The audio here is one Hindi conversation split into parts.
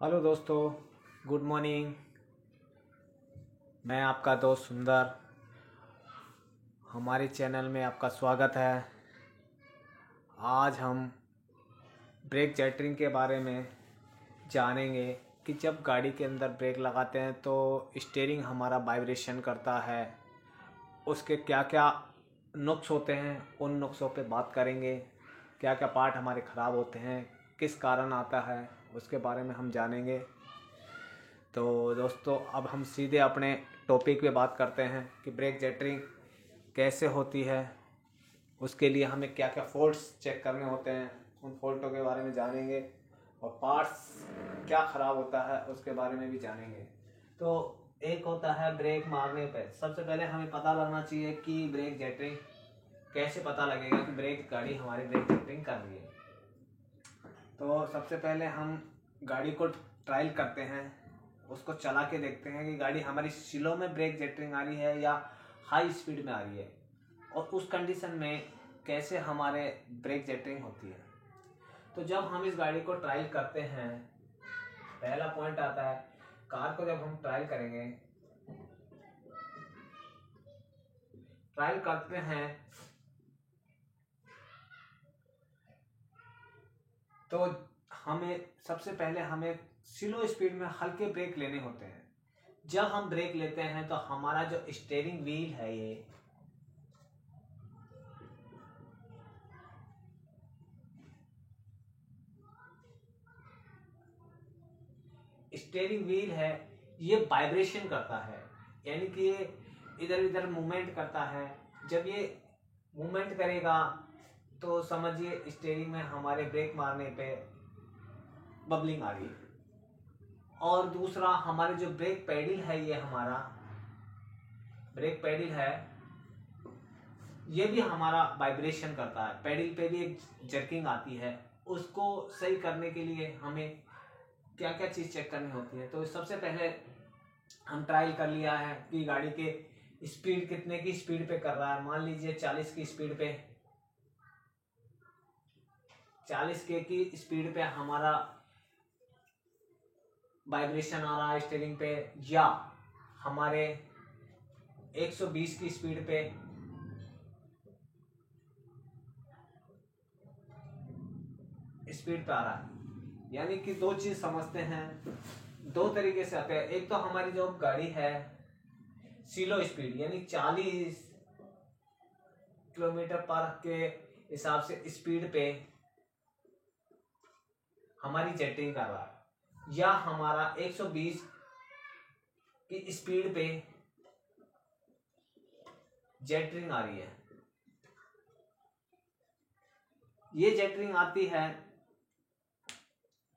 हेलो दोस्तों, गुड मॉर्निंग। मैं आपका दोस्त सुंदर, हमारे चैनल में आपका स्वागत है। आज हम ब्रेक जैटरिंग के बारे में जानेंगे कि जब गाड़ी के अंदर ब्रेक लगाते हैं तो स्टीयरिंग हमारा वाइब्रेशन करता है, उसके क्या क्या नुक्स होते हैं, उन नुक्सों पे बात करेंगे। क्या क्या पार्ट हमारे ख़राब होते हैं, किस कारण आता है, उसके बारे में हम जानेंगे। तो दोस्तों, अब हम सीधे अपने टॉपिक पे बात करते हैं कि ब्रेक जैटरिंग कैसे होती है, उसके लिए हमें क्या क्या फॉल्ट्स चेक करने होते हैं, उन फॉल्टों के बारे में जानेंगे और पार्ट्स क्या ख़राब होता है उसके बारे में भी जानेंगे। तो एक होता है ब्रेक मारने पे सबसे पहले हमें पता लगना चाहिए कि ब्रेक जैटरिंग कैसे पता लगेगा कि ब्रेक गाड़ी हमारी ब्रेक जैटरिंग कर रही है। तो सबसे पहले हम गाड़ी को ट्रायल करते हैं, उसको चला के देखते हैं कि गाड़ी हमारी स्लो में ब्रेक जैटरिंग आ रही है या हाई स्पीड में आ रही है, और उस कंडीशन में कैसे हमारे ब्रेक जैटरिंग होती है। तो जब हम इस गाड़ी को ट्रायल करते हैं, पहला पॉइंट आता है, कार को जब हम ट्रायल करेंगे, ट्रायल करते हैं तो हमें सबसे पहले हमें स्लो स्पीड में हल्के ब्रेक लेने होते हैं। जब हम ब्रेक लेते हैं तो हमारा जो स्टीयरिंग व्हील है, ये स्टीयरिंग व्हील है, ये वाइब्रेशन करता है, यानी कि ये इधर इधर मूवमेंट करता है। जब ये मूवमेंट करेगा तो समझिए स्टीयरिंग में हमारे ब्रेक मारने पे बबलिंग आ रही है। और दूसरा, हमारे जो ब्रेक पैडल है, ये हमारा ब्रेक पैडल है, ये भी हमारा वाइब्रेशन करता है। पैडल पे भी एक जर्किंग आती है, उसको सही करने के लिए हमें क्या क्या चीज़ चेक करनी होती है। तो सबसे पहले हम ट्रायल कर लिया है कि गाड़ी के स्पीड कितने की स्पीड पे कर रहा है। मान लीजिए 40 की स्पीड पे, 40 के की स्पीड पे हमारा वाइब्रेशन आ रहा है स्टीयरिंग पे, या हमारे 120 की स्पीड पे आ रहा है। यानी कि दो चीज समझते हैं, दो तरीके से आते हैं। एक तो हमारी जो गाड़ी है स्लो स्पीड, यानी 40 किलोमीटर पर के हिसाब से स्पीड पे हमारी जेटिंग कर रहा है, या हमारा 120 की स्पीड पे जेटरिंग आ रही है। ये जेटरिंग आती है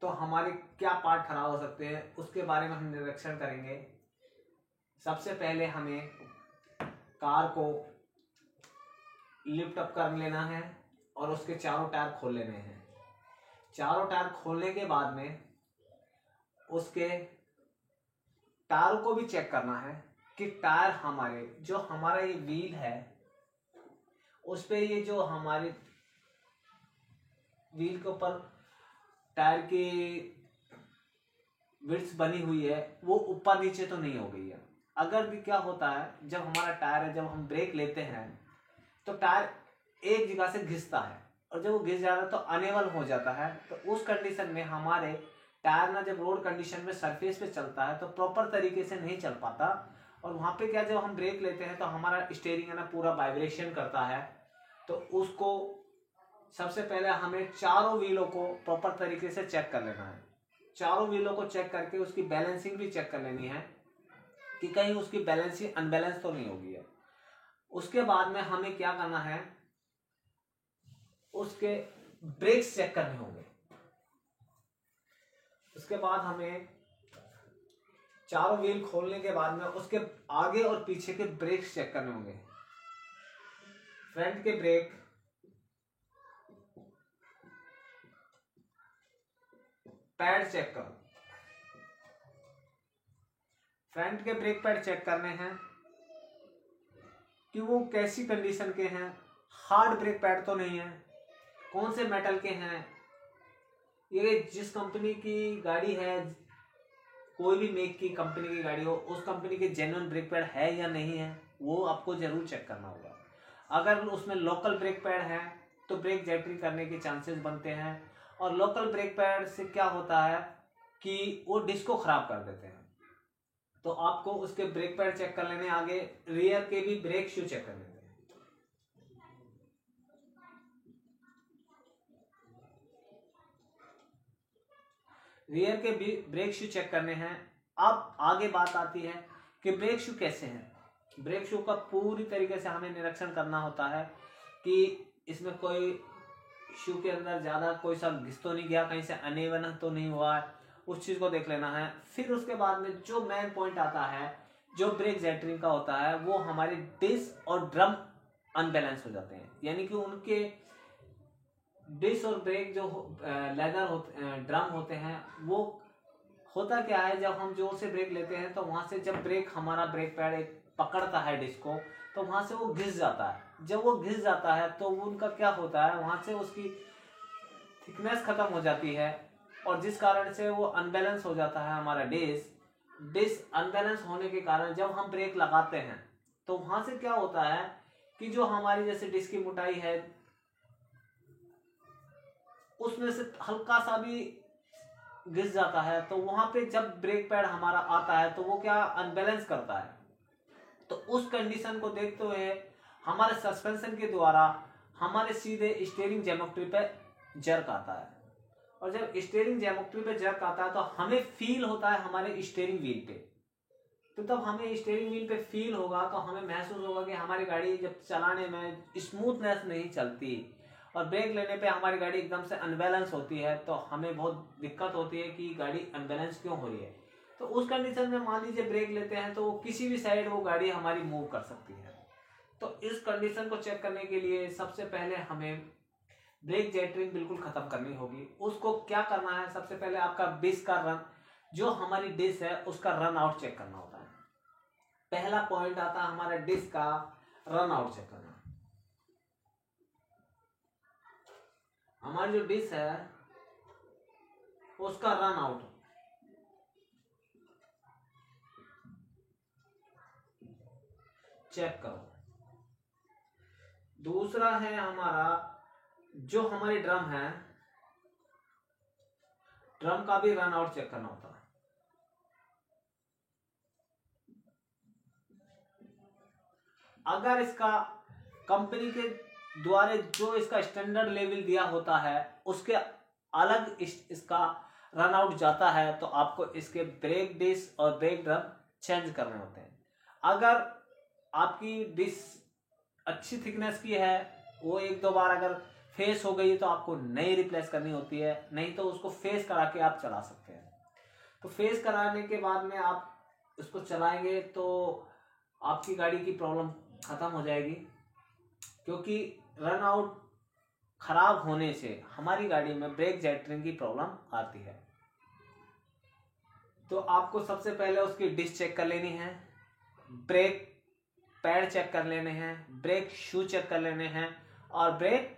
तो हमारे क्या पार्ट खराब हो सकते हैं, उसके बारे में हम निरीक्षण करेंगे। सबसे पहले हमें कार को लिफ्ट अप कर लेना है और उसके चारों टायर खोल लेने हैं। चारों टायर खोलने के बाद में उसके टायर को भी चेक करना है कि टायर हमारे, जो हमारा ये व्हील है, उस पे ये जो हमारे व्हील के ऊपर टायर की विड्थ बनी हुई है, वो ऊपर नीचे तो नहीं हो गई है। अगर भी क्या होता है, जब हमारा टायर है, जब हम ब्रेक लेते हैं तो टायर एक जगह से घिसता है, और जब वो घिस जाता है तो अनेबल हो जाता है। तो उस कंडीशन में हमारे टायर ना, जब रोड कंडीशन में सरफेस पे चलता है तो प्रॉपर तरीके से नहीं चल पाता, और वहां पे क्या, जब हम ब्रेक लेते हैं तो हमारा स्टीयरिंग है ना पूरा वाइब्रेशन करता है। तो उसको सबसे पहले हमें चारों व्हीलों को प्रॉपर तरीके से चेक कर लेना है। चारों व्हीलों को चेक करके उसकी बैलेंसिंग भी चेक कर लेनी है कि कहीं उसकी बैलेंसिंग अनबैलेंस तो नहीं होगी है। उसके बाद में हमें क्या करना है, उसके ब्रेक्स चेक करने होंगे। उसके बाद हमें चारों व्हील खोलने के बाद में उसके आगे और पीछे के ब्रेक्स चेक करने होंगे। फ्रंट के ब्रेक, पैड चेक करो। फ्रंट के ब्रेक पैड चेक करने हैं कि वो कैसी कंडीशन के हैं, हार्ड ब्रेक पैड तो नहीं है, कौन से मेटल के हैं, ये जिस कंपनी की गाड़ी है कोई भी मेक की कंपनी की गाड़ी हो, उस कंपनी के जेन्युइन ब्रेक पैड है या नहीं है वो आपको जरूर चेक करना होगा। अगर उसमें लोकल ब्रेक पैड है तो ब्रेक जैटरिंग करने के चांसेस बनते हैं। और लोकल ब्रेक पैड से क्या होता है कि वो डिस्क को खराब कर देते हैं। तो आपको उसके ब्रेक पैड चेक कर लेने, आगे रियर के भी ब्रेक शू चेक कर लेते हैं। रियर के भी ब्रेक शू चेक करने हैं। अब आगे बात आती है कि ब्रेक शू कैसे हैं। ब्रेक शू का पूरी तरीके से हमें निरीक्षण करना होता है कि इसमें कोई शू के अंदर ज्यादा कोई सा घिस तो नहीं गया, कहीं से अनइवन तो नहीं हुआ है, उस चीज को देख लेना है। फिर उसके बाद में जो मेन पॉइंट आता है जो ब्रेक जैटरिंग का होता है, वो हमारे डिस्क और ड्रम अनबैलेंस हो जाते हैं। यानी कि उनके डिस्क और ब्रेक जो लेदर ड्रम होते हैं, वो होता क्या है, जब हम जोर से ब्रेक लेते हैं तो वहां से जब ब्रेक हमारा ब्रेक पैड एक पकड़ता है डिस्क को, तो वहां से वो घिस जाता है। जब वो घिस जाता है तो उनका क्या होता है, वहां से उसकी थिकनेस खत्म हो जाती है और जिस कारण से वो अनबैलेंस हो जाता है हमारा डिस्क अनबैलेंस होने के कारण जब हम ब्रेक लगाते हैं तो वहां से क्या होता है कि जो हमारी जैसे डिस्क की मोटाई है उसमें से हल्का सा भी घिस जाता है, तो वहां पे जब ब्रेक पैड हमारा आता है तो वो क्या अनबैलेंस करता है। तो उस कंडीशन को देखते हुए हमारे सस्पेंशन के द्वारा हमारे सीधे स्टीयरिंग ज्योमेट्री पे जर्क आता है। और जब स्टीयरिंग ज्योमेट्री पे जर्क आता है तो हमें फील होता है हमारे स्टीयरिंग व्हील पे। तो तब हमें स्टीयरिंग व्हील पे फील होगा तो हमें महसूस होगा कि हमारी गाड़ी जब चलाने में स्मूथनेस नहीं चलती और ब्रेक लेने पे हमारी गाड़ी एकदम से अनबैलेंस होती है, तो हमें बहुत दिक्कत होती है कि गाड़ी अनबैलेंस क्यों हो रही है। तो उस कंडीशन में मान लीजिए ब्रेक लेते हैं तो किसी भी साइड वो गाड़ी हमारी मूव कर सकती है। तो इस कंडीशन को चेक करने के लिए सबसे पहले हमें ब्रेक जैटरिंग बिल्कुल खत्म करनी होगी। उसको क्या करना है, सबसे पहले आपका डिस्क का रन, जो हमारी डिस्क है उसका रन आउट चेक करना होता है। पहला पॉइंट आता है हमारा डिस्क का रन आउट चेक करना। हमारी जो डिस्क है उसका रन आउट चेक करो। दूसरा है हमारा जो हमारी ड्रम है, ड्रम का भी रन आउट चेक करना होता है। अगर इसका कंपनी के द्वारा जो इसका स्टैंडर्ड लेवल दिया होता है उसके अलग इसका रन आउट जाता है तो आपको इसके ब्रेक डिस्क और ब्रेक ड्रम चेंज करने होते हैं। अगर आपकी डिस्क अच्छी थिकनेस की है, वो एक दो बार अगर फेस हो गई तो आपको नई रिप्लेस करनी होती है, नहीं तो उसको फेस करा के आप चला सकते हैं। तो फेस कराने के बाद में आप उसको चलाएंगे तो आपकी गाड़ी की प्रॉब्लम खत्म हो जाएगी, क्योंकि रन आउट खराब होने से हमारी गाड़ी में ब्रेक जैटरिंग की प्रॉब्लम आती है। तो आपको सबसे पहले उसकी डिस्क चेक कर लेनी है, ब्रेक पैड चेक कर लेने हैं, ब्रेक शू चेक कर लेने हैं और ब्रेक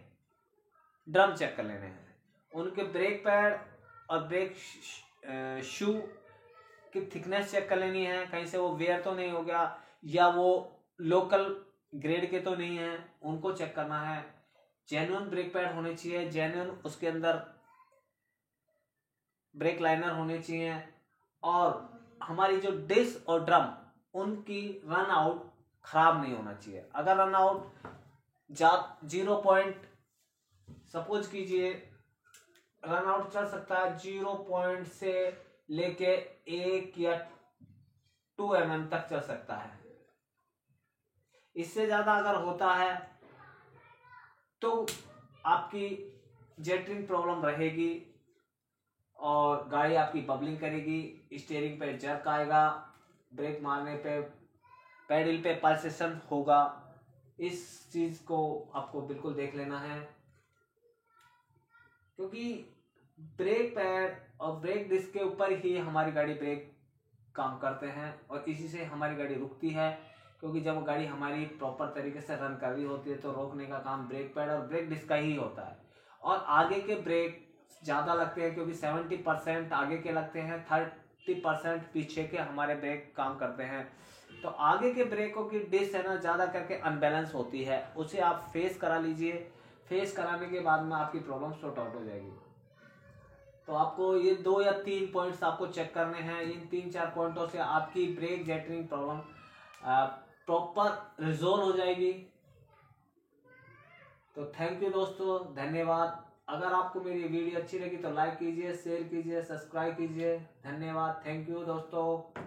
ड्रम चेक कर लेने हैं। उनके ब्रेक पैड और ब्रेक शू की थिकनेस चेक कर लेनी है, कहीं से वो वेयर तो नहीं हो गया या वो लोकल ग्रेड के तो नहीं है, उनको चेक करना है। जेन्युइन ब्रेक पैड होने चाहिए, जेन्युइन उसके अंदर ब्रेक लाइनर होने चाहिए और हमारी जो डिस्क और ड्रम उनकी रन आउट खराब नहीं होना चाहिए। अगर रन आउट 0 सपोज कीजिए रन आउट चल सकता है 0 से लेके 1 या 2 mm तक चल सकता है। इससे ज्यादा अगर होता है तो आपकी जैटरिंग प्रॉब्लम रहेगी और गाड़ी आपकी बबलिंग करेगी, स्टीयरिंग पे जर्क आएगा, ब्रेक मारने पे पैडल पे पल्सेशन होगा। इस चीज को आपको बिल्कुल देख लेना है, क्योंकि ब्रेक पैड और ब्रेक डिस्क के ऊपर ही हमारी गाड़ी ब्रेक काम करते हैं और इसी से हमारी गाड़ी रुकती है। क्योंकि जब गाड़ी हमारी प्रॉपर तरीके से रन कर रही होती है तो रोकने का काम ब्रेक पैड और ब्रेक डिस्क का ही होता है। और आगे के ब्रेक ज़्यादा लगते हैं क्योंकि 70% आगे के लगते हैं, 50% पीछे के हमारे ब्रेक काम करते हैं। तो आगे के ब्रेकों की डिस्क है ना ज़्यादा करके अनबैलेंस होती है, उसे आप फेस करा लीजिए। फेस कराने के बाद में आपकी प्रॉब्लम सॉर्ट आउट हो जाएगी। तो आपको ये 2 या 3 पॉइंट्स आपको चेक करने हैं। इन 3-4 पॉइंटों से आपकी ब्रेक जैटरिंग प्रॉब्लम प्रॉपर रिजोल्व हो जाएगी। तो थैंक यू दोस्तों, धन्यवाद। अगर आपको मेरी वीडियो अच्छी लगी तो लाइक कीजिए, शेयर कीजिए, सब्सक्राइब कीजिए। धन्यवाद, थैंक यू दोस्तों।